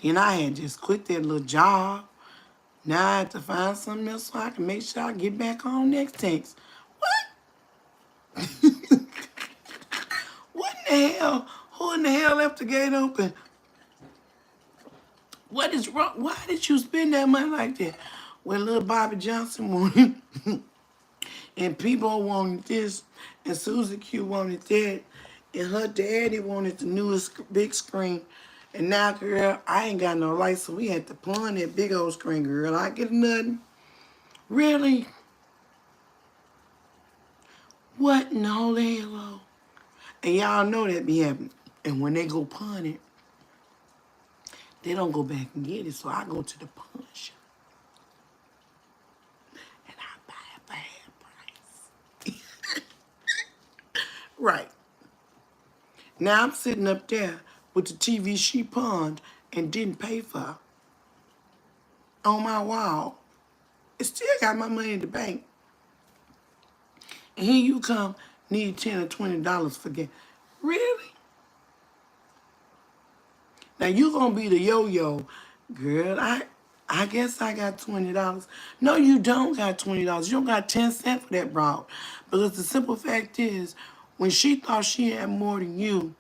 Then I had just quit that little job. Now I have to find something else so I can make sure I get back on next tax. What? What in the hell? Who in the hell left the gate open? What is wrong? Why did you spend that money like that? Well, little Bobby Johnson wanted, and Peebo wanted this, and Susie Q wanted that, and her daddy wanted the newest big screen. And now, girl, I ain't got no light, so we had to pawn that big old screen, girl. I get nothing. Really? What in the holy hell? And y'all know that be happening. And when they go pawn it, they don't go back and get it, so I go to the pawn shop. And I buy it for half price. Right. Now I'm sitting up there with the TV she pawned and didn't pay for on my wall. It still got my money in the bank. And here you come, need $10 or $20 for gas. Really? Now you gonna be the yo-yo, girl. I guess I got $20. No, you don't got $20. You don't got 10 cents for that broad. Because the simple fact is, when she thought she had more than you,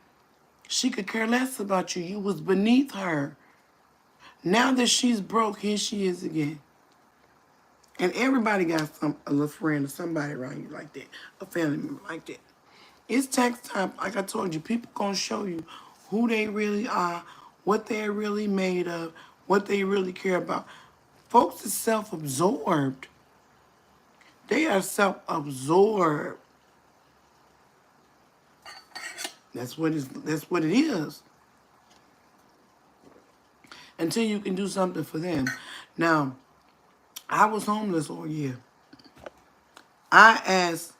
she could care less about you. You was beneath her. Now that she's broke, here she is again. And everybody got a little friend or somebody around you like that, a family member like that. It's tax time. Like I told you, people gonna show you who they really are, what they're really made of, what they really care about. Folks are self-absorbed. They are self-absorbed. That's what it is. Until you can do something for them. Now, I was homeless all year. I asked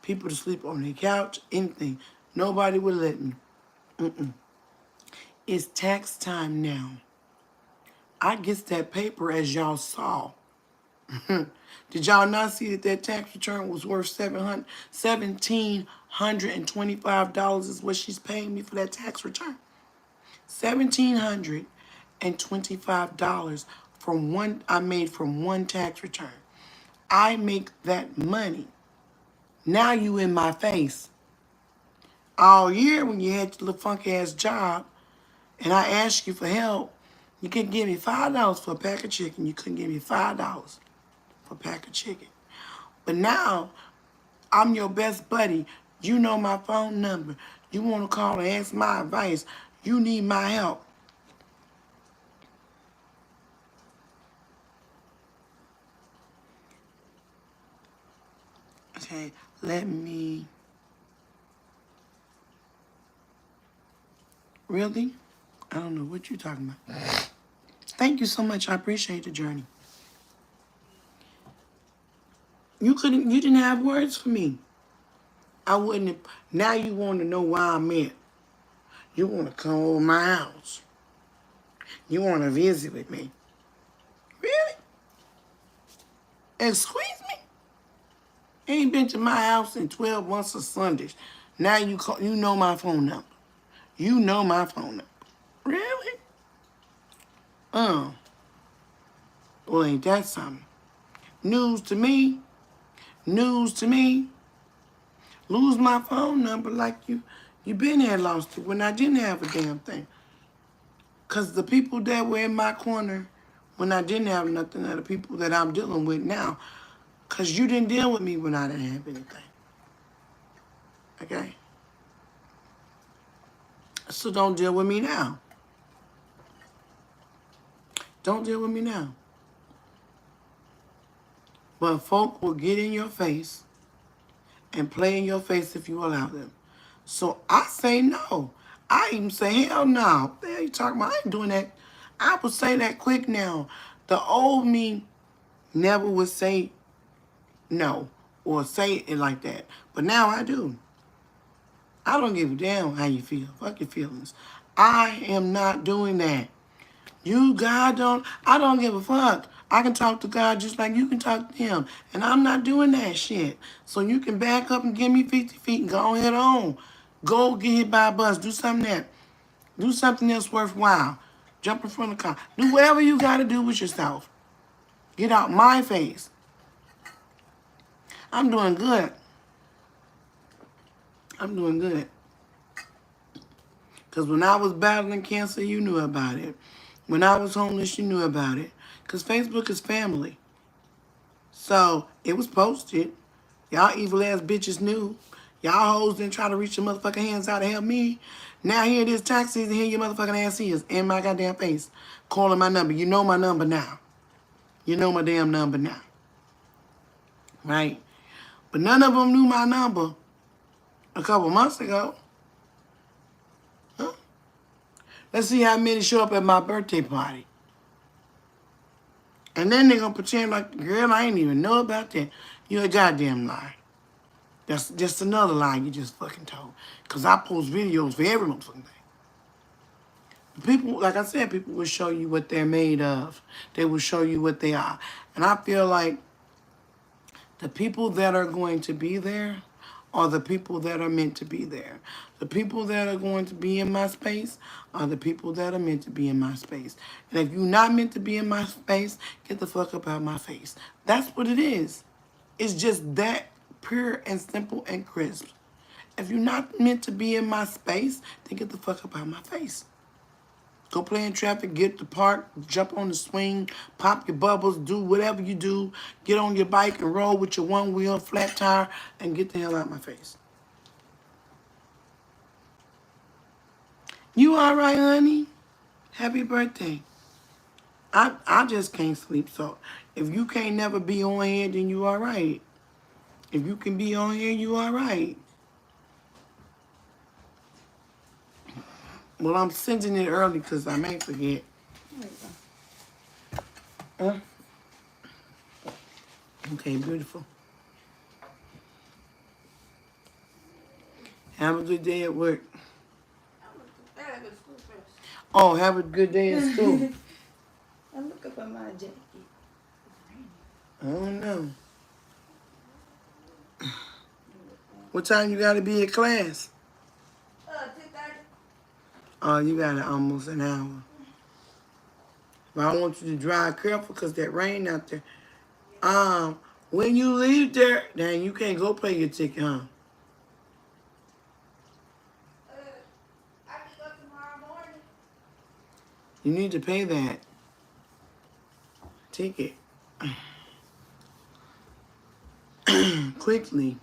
people to sleep on their couch, anything. Nobody would let me. It's tax time now. I gets that paper as y'all saw. Did y'all not see that that tax return was worth $1,725 is what she's paying me for that tax return? $1,725 from one I made from one tax return. I make that money. Now you in my face. All year when you had your little funky ass job and I asked you for help, you could give me $5 for a pack of chicken. You couldn't give me $5 for a pack of chicken. But now I'm your best buddy. You know my phone number. You want to call and ask my advice. You need my help. Okay, let me... Really? I don't know what you're talking about. Thank you so much. I appreciate the journey. You didn't have words for me. I wouldn't have... Now you want to know why I'm at. You want to come over my house. You want to visit with me. Really? Excuse me? Ain't been to my house in 12 months of Sundays. Now you know my phone number. You know my phone number. Really? Well, ain't that something? News to me. News to me. Lose my phone number like you been here lost it when I didn't have a damn thing. Because the people that were in my corner when I didn't have nothing are the people that I'm dealing with now. Because you didn't deal with me when I didn't have anything. Okay? So don't deal with me now. Don't deal with me now. But folk will get in your face and play in your face if you allow them. So I say no. I even say, hell no. What the hell you talking about? I ain't doing that. I would say that quick now. The old me never would say no or say it like that. But now I do. I don't give a damn how you feel. Fuck your feelings. I am not doing that. I don't give a fuck. I can talk to God just like you can talk to him. And I'm not doing that shit. So you can back up and give me 50 feet and go ahead on. Go get hit by a bus. Do something that's worthwhile. Jump in front of the car. Do whatever you got to do with yourself. Get out my face. I'm doing good. I'm doing good. Because when I was battling cancer, you knew about it. When I was homeless, you knew about it. Because Facebook is family. So, it was posted. Y'all evil ass bitches knew. Y'all hoes didn't try to reach your motherfucking hands out to help me. Now here it is, tax season, here your motherfucking ass is. In my goddamn face. Calling my number. You know my number now. You know my damn number now. Right? But none of them knew my number a couple months ago. Huh? Let's see how many show up at my birthday party. And then they're going to pretend like, girl, I ain't even know about that. You're a goddamn lie. That's just another lie you just fucking told. Because I post videos for every motherfucking thing. People, like I said, people will show you what they're made of. They will show you what they are. And I feel like the people that are going to be there are the people that are meant to be there. The people that are going to be in my space are the people that are meant to be in my space. And if you're not meant to be in my space, get the fuck up out of my face. That's what it is. It's just that pure and simple and crisp. If you're not meant to be in my space, then get the fuck up out of my face. Go play in traffic, get to the park, jump on the swing, pop your bubbles, do whatever you do. Get on your bike and roll with your one wheel, flat tire, and get the hell out of my face. You all right, honey? Happy birthday. I just can't sleep, so if you can't never be on here, then you all right. If you can be on here, you all right. Well, I'm sending it early because I may forget. Huh? Okay, beautiful. Have a good day at work. Oh, have a good day at school. I look up at my jacket. I don't know. What time you gotta be at class? 2:30. Oh, you got it almost an hour. But I want you to drive careful because that rain out there. When you leave there, then you can't go pay your ticket, huh? I can go tomorrow morning. You need to pay that ticket quickly.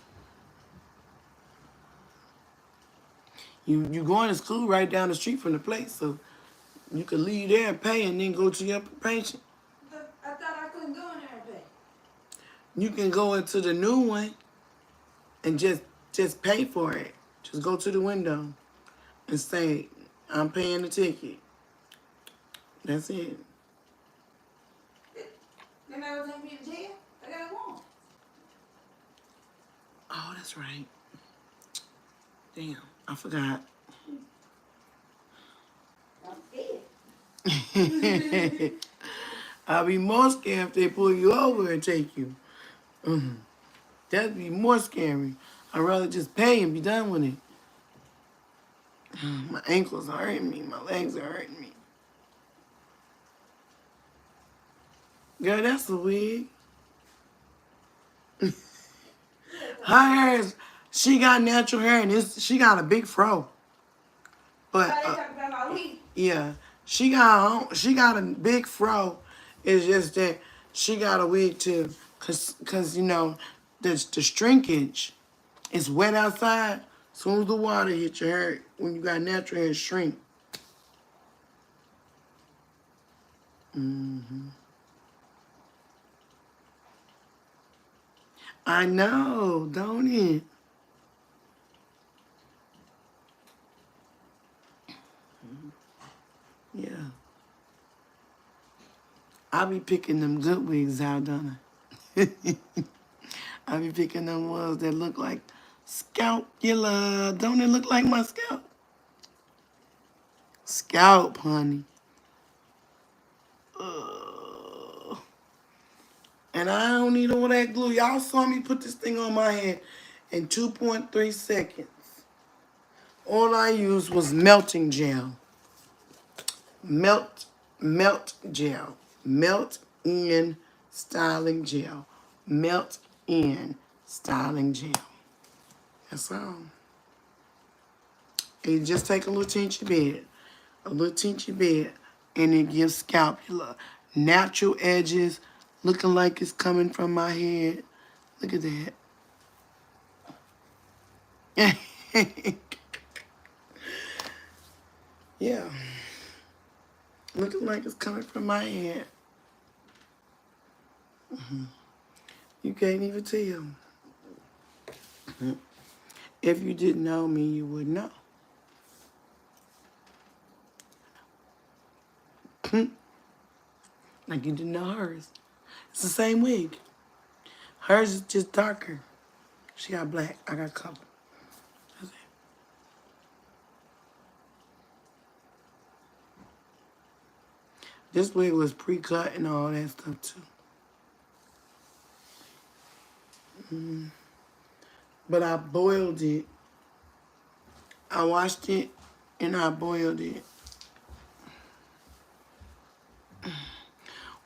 You going to school right down the street from the place, so you could leave there and pay and then go to your patient. I thought I couldn't go in there and pay. You can go into the new one and just pay for it. Just go to the window and say, I'm paying the ticket. That's it. Then I was take me to jail. I got a warrant. Oh, that's right. Damn, I forgot. I'm scared. I'll be more scared if they pull you over and take you. That'd be more scary. I'd rather just pay and be done with it. My ankles are hurting me. My legs are hurting me. Girl, that's a wig. Her hair is, she got natural hair and she got a big fro. But They talking about my weed. yeah, she got a big fro. It's just that she got a wig too, cause you know, the shrinkage is wet outside. Soon as the water hit your hair, when you got natural hair, it shrink. I know, don't it? Yeah. I be picking them good wigs out, don't I? I be picking them ones that look like scalpula. Don't it look like my scalp? Scalp, honey. Ugh. And I don't need all that glue. Y'all saw me put this thing on my head in 2.3 seconds. All I used was melting gel. Melt gel. Melt in styling gel. Melt in styling gel. That's all. And you just take a little teensy bit. A little teensy bit. And it gives scalpula. Natural edges. Looking like it's coming from my head. Look at that. Yeah. Looking like it's coming from my head. You can't even tell. If you didn't know me, you would know. Like you didn't know hers. It's the same wig. Hers is just darker. She got black. I got color. That's it. This wig was pre-cut and all that stuff too. But I boiled it. I washed it and I boiled it.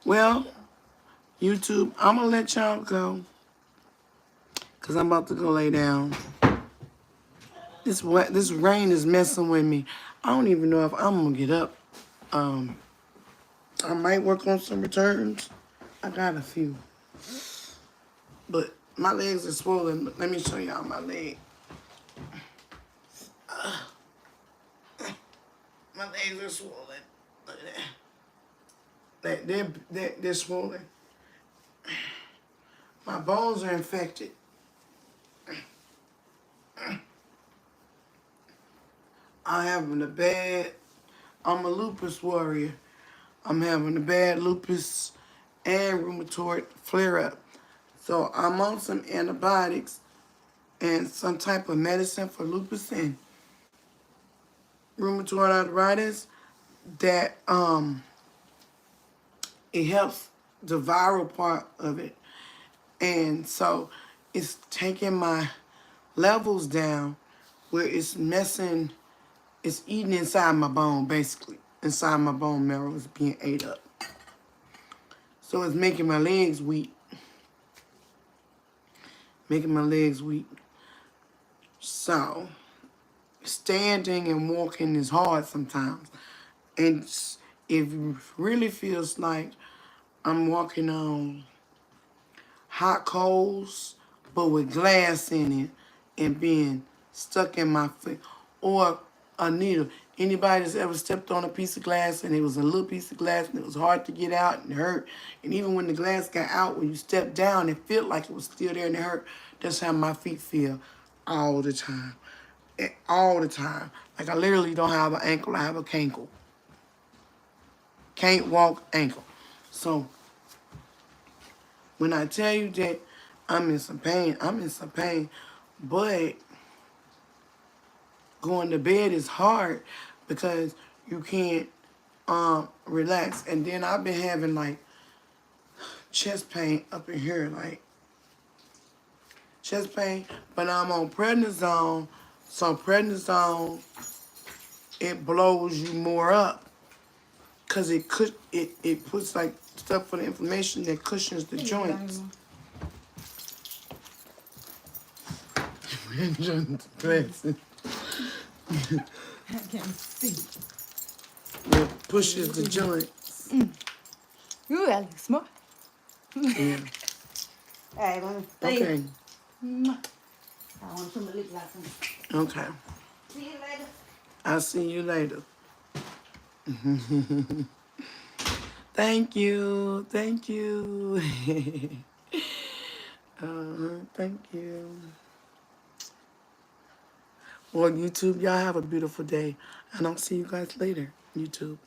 Well, YouTube, I'm going to let y'all go. Because I'm about to go lay down. This rain is messing with me. I don't even know if I'm going to get up. I might work on some returns. I got a few. But my legs are swollen. Let me show y'all my leg. My legs are swollen. Look at that. They're swollen. My bones are infected. I'm a lupus warrior. I'm having a bad lupus and rheumatoid flare-up. So I'm on some antibiotics and some type of medicine for lupus and rheumatoid arthritis that it helps the viral part of it. And so it's taking my levels down where it's messing, it's eating inside my bone, basically. Inside my bone marrow is being ate up. So it's making my legs weak. Making my legs weak. So standing and walking is hard sometimes. And if it really feels like I'm walking on hot coals, but with glass in it and being stuck in my foot, or a needle. Anybody that's ever stepped on a piece of glass and it was a little piece of glass and it was hard to get out and it hurt. And even when the glass got out, when you stepped down, it felt like it was still there and it hurt. That's how my feet feel all the time. All the time. Like I literally don't have an ankle, I have a cankle. Can't walk, ankle. So when I tell you that I'm in some pain, I'm in some pain. But going to bed is hard because you can't relax. And then I've been having like chest pain up in here, like chest pain. But I'm on prednisone, so prednisone, it blows you more up because it puts like stuff for the inflammation that cushions the joints. I can see. It pushes the joints. You Alex, smart. Yeah. Hey, let me see. Okay. I want some lip gloss. Okay. See you later. I'll see you later. Thank you. Thank you. Thank you. Well, YouTube, y'all have a beautiful day. And I'll see you guys later, YouTube.